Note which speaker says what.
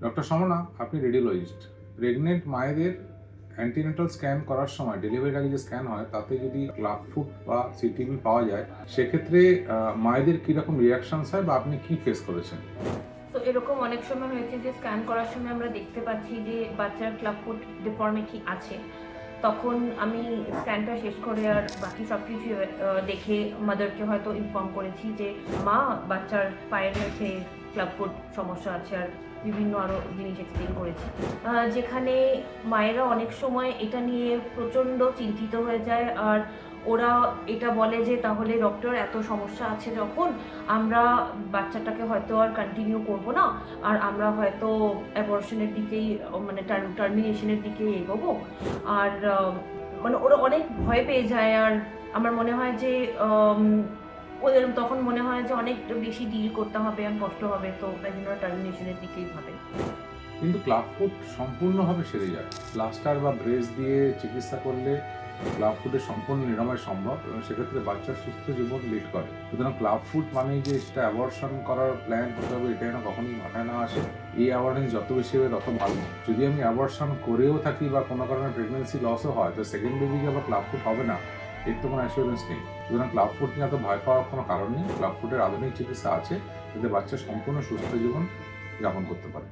Speaker 1: Doctor সমনা, আপনি radiologist. Pregnant মায়েদের antenatal scan করার সময় ডেলিভারির আগে যে স্ক্যান হয় তাতে যদি ক্লাব ফুট বা সিটিবি পাওয়া যায়, সেক্ষেত্রে মায়েদের কীরকম রিয়াকশনস হয় বা আপনি কি ফেস করেছেন?
Speaker 2: তো এরকম অনেক সময় হয়েছে যে স্ক্যান করার সময় আমরা দেখতে পাচ্ছি যে বাচ্চার ক্লাব ফুট ডিফর্মিটি আছে। তখন আমি স্ক্যানটা শেষ করে আর বাকি সব কিছু দেখে মাদারকে হয়তো ইনফর্ম করেছি যে মা, বাচ্চার পায়ের মধ্যে ক্লাব ফুট সমস্যা আছে, আর বিভিন্ন আরও জিনিস এক্সপ্লেন করেছি, যেখানে মায়েরা অনেক সময় এটা নিয়ে প্রচণ্ড চিন্তিত হয়ে যায়। আর ওরা এটা বলে যে তাহলে ডক্টর, এত সমস্যা আছে যখন, আমরা বাচ্চাটাকে হয়তো আর কন্টিনিউ করব না, আর আমরা হয়তো অ্যাবর্শনের দিকেই, মানে টার্মিনেশনের দিকেই এগোবো। আর মানে ওরা অনেক ভয় পেয়ে যায়। আর আমার মনে হয় যে ওদের তখন মনে হয় যে অনেক বেশি ডিল করতে হবে আর কষ্ট হবে, তো তাই জন্য টার্মিনেশনের দিকেই ভাবে।
Speaker 1: কিন্তু ক্লাব ফুট সম্পূর্ণভাবে সেরে যায়। প্লাস্টার বা ব্রেস দিয়ে চিকিৎসা করলে ক্লাব ফুটের সম্পূর্ণ নিরাময় সম্ভব এবং সেক্ষেত্রে বাচ্চার সুস্থ জীবন লিড করে। সুতরাং ক্লাব ফুট মানেই যে সেটা অ্যাবর্শন করার প্ল্যান হতে হবে, এটা যেন কখনোই মাথায় না আসে। এই অ্যাওয়ারনেস যত বেশি হবে তত ভালো। যদি আমি অ্যাবর্শন করেও থাকি বা কোনো কারণে প্রেগনেন্সি লসও হয়, তো সেকেন্ড বেবিকে আবার ক্লাব ফুট হবে না, এর তো কোনো অ্যাসিওরেন্স নেই। সুতরাং ক্লাব ফুট নিয়ে এত ভয় পাওয়ার কোনো কারণ নেই। ক্লাব ফুটের আধুনিক চিকিৎসা আছে, যাতে বাচ্চা সম্পূর্ণ সুস্থ জীবন যাপন করতে পারে।